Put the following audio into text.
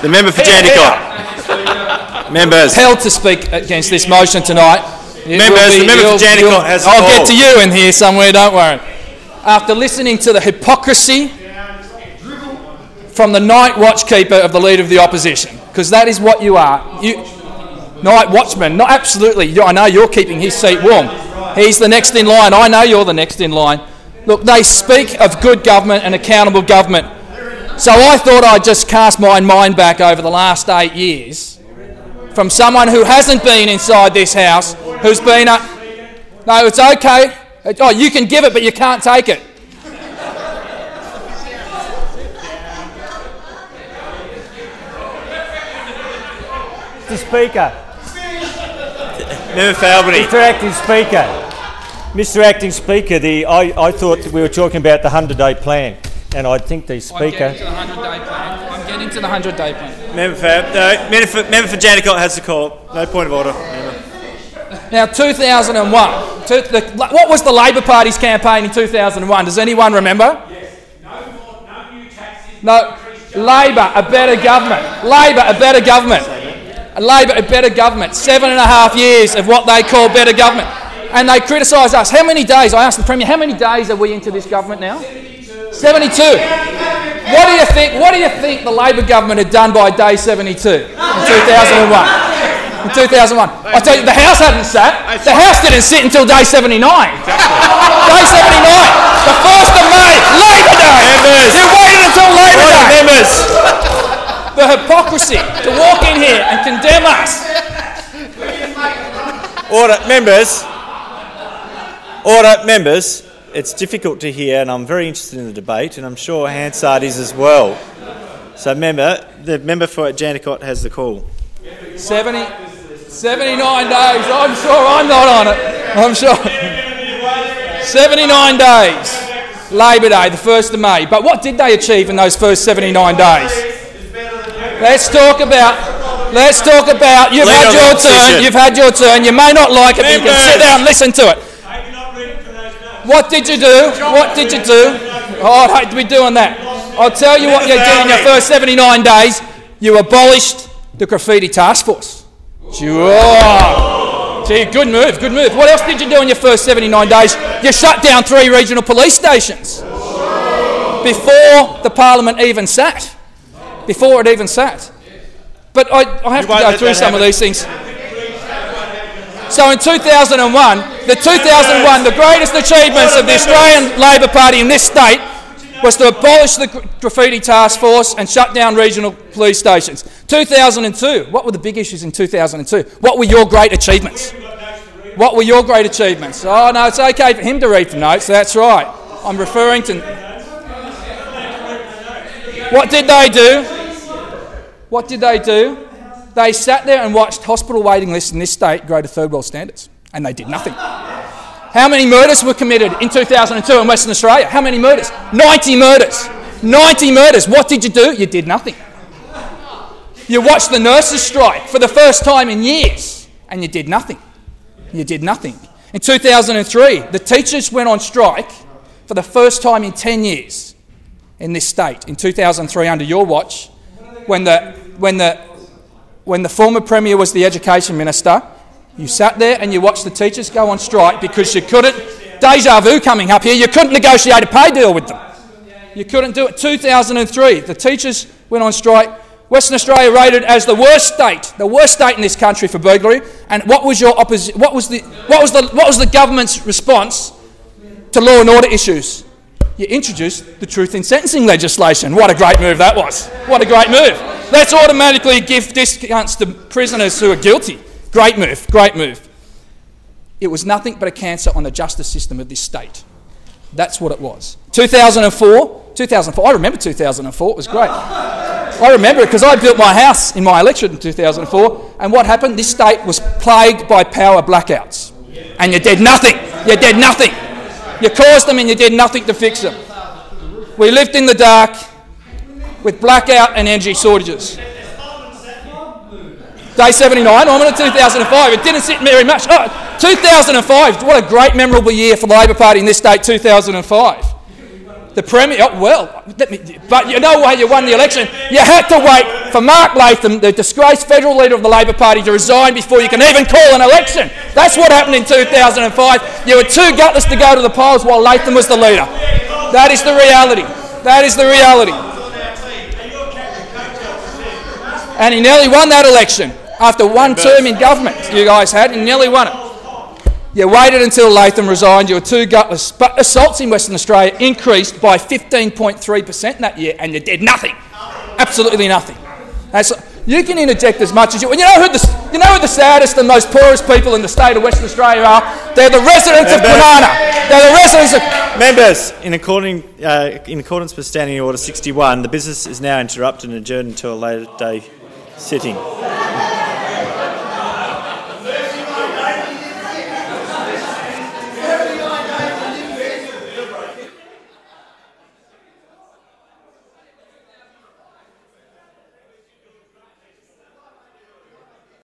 The member for Jandakot. Members. Held to speak against this motion tonight. Members, the member for Jandakot has the I'll call. get to you in here somewhere, don't worry. After listening to the hypocrisy from the night watchkeeper of the Leader of the Opposition, because that is what you are. Night watchman, not absolutely. I know you're keeping his seat warm. He's the next in line. I know you're the next in line. Look, they speak of good government and accountable government. So I thought I'd just cast my mind back over the last 8 years from someone who hasn't been inside this house, who's been no, it's okay. Oh, you can give it, but you can't take it. Mr. Speaker. Member for Albany. Mr. Acting Speaker. Mr. Acting Speaker, I thought that we were talking about the 100-day plan, and I think the Speaker... I'm getting to the 100-day plan. Member for Jandakot has the call. No point of order. Now, 2001. What was the Labor Party's campaign in 2001? Does anyone remember? Yes. No new taxes. No. Labor, a better government. Labor, a better government. Labor, a better government. 7.5 years of what they call better government. And they criticise us. How many days? I asked the Premier, how many days are we into this government now? 72. What do you think the Labor government had done by day 72 in 2001? In 2001. I tell you, the House hadn't sat. The House didn't sit until day 79. Day 79. The 1st of May, Labor Day. Members. You waited until Labor Day. Members. The hypocrisy to walk in here and condemn us. Order, members. Order, members. It's difficult to hear, and I'm very interested in the debate, and I'm sure Hansard is as well. So, the member for Jandakot has the call. 79 days. I'm sure I'm not on it. I'm sure. 79 days. Labor Day, the 1st of May. But what did they achieve in those first 79 days? Let's talk about. You've had your turn. You've had your turn. You may not like it, but you can sit down and listen to it. What did you do? What did you do? Oh, I'd hate to be doing that. I'll tell you what you did in your first 79 days. You abolished the graffiti task force. Sure. Gee, good move, good move. What else did you do in your first 79 days? You shut down 3 regional police stations before the Parliament even sat. Before it even sat. But I have to go through some of these things. So in 2001, the greatest achievements of the Australian Labor Party in this state was to abolish the graffiti task force and shut down regional police stations. 2002, what were the big issues in 2002? What were your great achievements? What were your great achievements? Oh, no, it's okay for him to read from notes, that's right. I'm referring to... What did they do? What did they do? They sat there and watched hospital waiting lists in this state grow to third world standards, and they did nothing. How many murders were committed in 2002 in Western Australia? How many murders? 90 murders. 90 murders. What did you do? You did nothing. You watched the nurses strike for the first time in years, and you did nothing. You did nothing. In 2003, the teachers went on strike for the first time in 10 years in this state. In 2003, under your watch, when the former Premier was the Education Minister, you sat there and you watched the teachers go on strike because you couldn't, deja vu coming up here, you couldn't negotiate a pay deal with them. You couldn't do it. 2003, the teachers went on strike. Western Australia rated as the worst state in this country for burglary. And what was the government's response to law and order issues? You introduced the truth in sentencing legislation. What a great move that was. What a great move. Let's automatically give discounts to prisoners who are guilty. Great move, great move. It was nothing but a cancer on the justice system of this state. That's what it was. 2004, I remember 2004, it was great. I remember it because I built my house in my electorate in 2004, and what happened? This state was plagued by power blackouts. And you did nothing. You did nothing. You caused them and you did nothing to fix them. We lived in the dark with blackout and energy shortages. Day 79, I'm on 2005. It didn't sit very much. Oh, 2005, what a great memorable year for the Labor Party in this state, 2005. The Premier, but you know why you won the election? You had to wait for Mark Latham, the disgraced federal leader of the Labor Party, to resign before you can even call an election. That's what happened in 2005. You were too gutless to go to the polls while Latham was the leader. That is the reality. That is the reality. And he nearly won that election after one term in government. You guys had, he nearly won it. You waited until Latham resigned, you were too gutless. But assaults in Western Australia increased by 15.3% that year, and you did nothing. Absolutely nothing. You can interject as much as you want. You know who the saddest and most poorest people in the state of Western Australia are? They're the residents of Kwinana. They're the residents of... Members, in accordance with Standing Order 61, the business is now interrupted and adjourned until a later day sitting.